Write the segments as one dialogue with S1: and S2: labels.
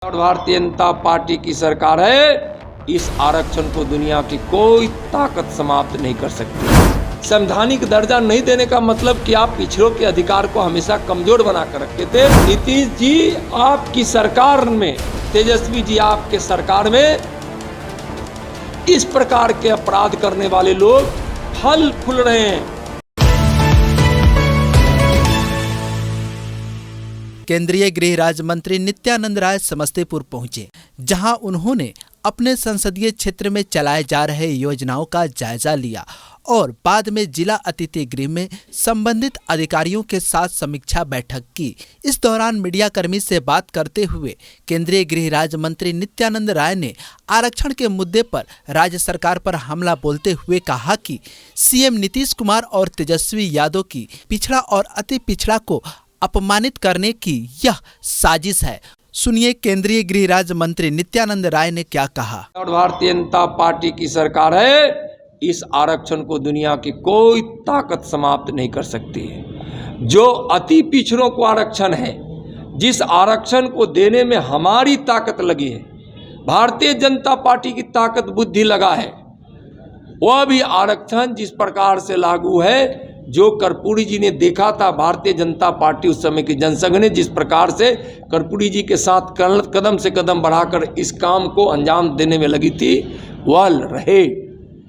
S1: और भारतीय जनता पार्टी की सरकार है। इस आरक्षण को दुनिया की कोई ताकत समाप्त नहीं कर सकती। संवैधानिक दर्जा नहीं देने का मतलब कि आप पिछड़ों के अधिकार को हमेशा कमजोर बनाकर रखे थे। नीतीश जी आपकी सरकार में, तेजस्वी जी आपके सरकार में इस प्रकार के अपराध करने वाले लोग फल फूल रहे हैं।
S2: केंद्रीय गृह राज्य मंत्री नित्यानंद राय समस्तीपुर पहुंचे, जहां उन्होंने अपने संसदीय क्षेत्र में चलाए जा रहे योजनाओं का जायजा लिया और बाद में जिला अतिथि गृह में संबंधित अधिकारियों के साथ समीक्षा बैठक की। इस दौरान मीडियाकर्मी से बात करते हुए केंद्रीय गृह राज्य मंत्री नित्यानंद राय ने आरक्षण के मुद्दे पर राज्य सरकार पर हमला बोलते हुए कहा कि सीएम नीतीश कुमार और तेजस्वी यादव की पिछड़ा और अति पिछड़ा को अपमानित करने की यह साजिश है। सुनिए केंद्रीय गृह राज्य मंत्री नित्यानंद राय ने क्या कहा।
S1: और भारतीय जनता पार्टी की सरकार है। इस आरक्षण को दुनिया की कोई ताकत समाप्त नहीं कर सकती है। जो अति पिछड़ों को आरक्षण है, जिस आरक्षण को देने में हमारी ताकत लगी है, भारतीय जनता पार्टी की ताकत बुद्धि लगा है, वह भी आरक्षण जिस प्रकार से लागू है, जो कर्पूरी जी ने देखा था, भारतीय जनता पार्टी उस समय की जनसंघ ने जिस प्रकार से कर्पूरी जी के साथ कदम से कदम बढ़ाकर इस काम को अंजाम देने में लगी थी, वह रहे।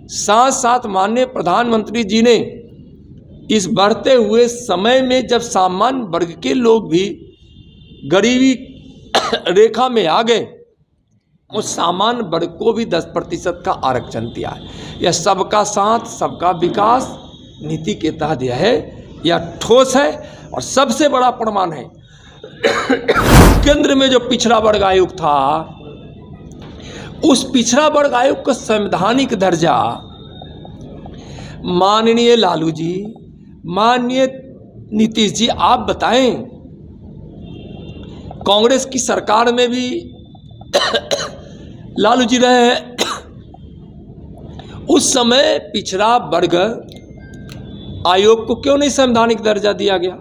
S1: साथ साथ माननीय प्रधानमंत्री जी ने इस बढ़ते हुए समय में जब सामान्य वर्ग के लोग भी गरीबी रेखा में आ गए, उस सामान्य वर्ग को भी 10% का आरक्षण दिया है। यह सबका साथ सबका विकास नीति के तहत यह है, यह ठोस है और सबसे बड़ा प्रमाण है। केंद्र में जो पिछड़ा वर्ग आयोग था, उस पिछड़ा वर्ग आयोग का संवैधानिक दर्जा माननीय लालू जी, माननीय नीतीश जी, आप बताएं, कांग्रेस की सरकार में भी लालू जी रहे हैं। उस समय पिछड़ा वर्ग आयोग को क्यों नहीं संवैधानिक दर्जा दिया गया?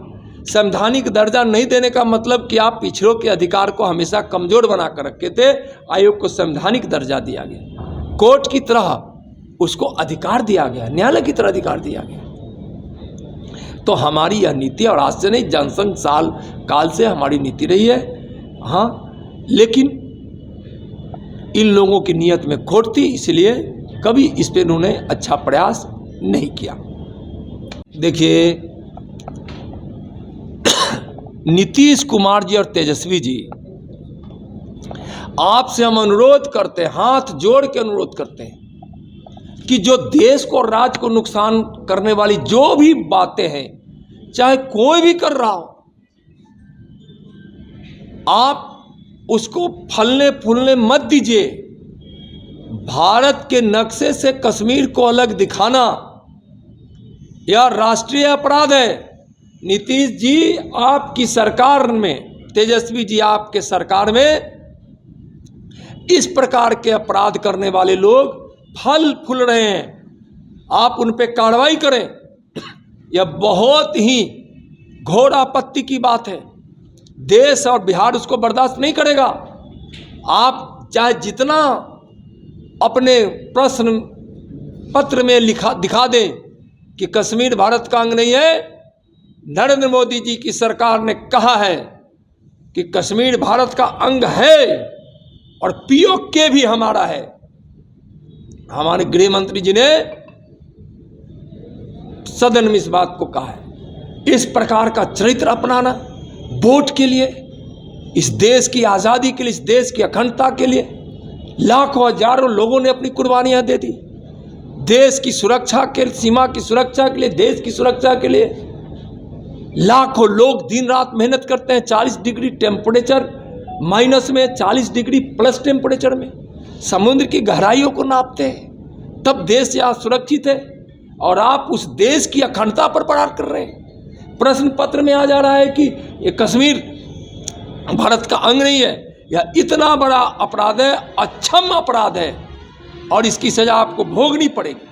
S1: संवैधानिक दर्जा नहीं देने का मतलब कि आप पिछड़ों के अधिकार को हमेशा कमजोर बनाकर रखे थे। आयोग को संवैधानिक दर्जा दिया गया, कोर्ट की तरह उसको अधिकार दिया गया, न्यायालय की तरह अधिकार दिया गया। तो हमारी यह नीति, और आज से नहीं, जनसंघ साल काल से हमारी नीति रही है। हाँ, लेकिन इन लोगों की नीयत में खोट थी, इसलिए कभी इस पर उन्होंने अच्छा प्रयास नहीं किया। देखिए, नीतीश कुमार जी और तेजस्वी जी, आपसे हम अनुरोध करते हैं, हाथ जोड़ के अनुरोध करते हैं कि जो देश को और राज्य को नुकसान करने वाली जो भी बातें हैं, चाहे कोई भी कर रहा हो, आप उसको फलने फूलने मत दीजिए। भारत के नक्शे से कश्मीर को अलग दिखाना यह राष्ट्रीय अपराध है। नीतीश जी आपकी सरकार में, तेजस्वी जी आपके सरकार में इस प्रकार के अपराध करने वाले लोग फल फूल रहे हैं। आप उन पे कार्रवाई करें। यह बहुत ही घोर आपत्ति की बात है। देश और बिहार उसको बर्दाश्त नहीं करेगा। आप चाहे जितना अपने प्रश्न पत्र में दिखा दें कि कश्मीर भारत का अंग नहीं है, नरेंद्र मोदी जी की सरकार ने कहा है कि कश्मीर भारत का अंग है और पीओके भी हमारा है। हमारे गृह मंत्री जी ने सदन में इस बात को कहा है। इस प्रकार का चरित्र अपनाना वोट के लिए, इस देश की आज़ादी के लिए, इस देश की अखंडता के लिए लाखों हजारों लोगों ने अपनी कुर्बानियां दे दी। देश की सुरक्षा के, सीमा की सुरक्षा के लिए, देश की सुरक्षा के लिए लाखों लोग दिन रात मेहनत करते हैं। 40 डिग्री टेम्परेचर माइनस में, 40 डिग्री प्लस टेम्परेचर में समुद्र की गहराइयों को नापते हैं, तब देश यहाँ सुरक्षित है। और आप उस देश की अखंडता पर प्रहार कर रहे हैं। प्रश्न पत्र में आ जा रहा है कि ये कश्मीर भारत का अंग नहीं है। यह इतना बड़ा अपराध है, अक्षम अपराध है, और इसकी सजा आपको भोगनी पड़ेगी।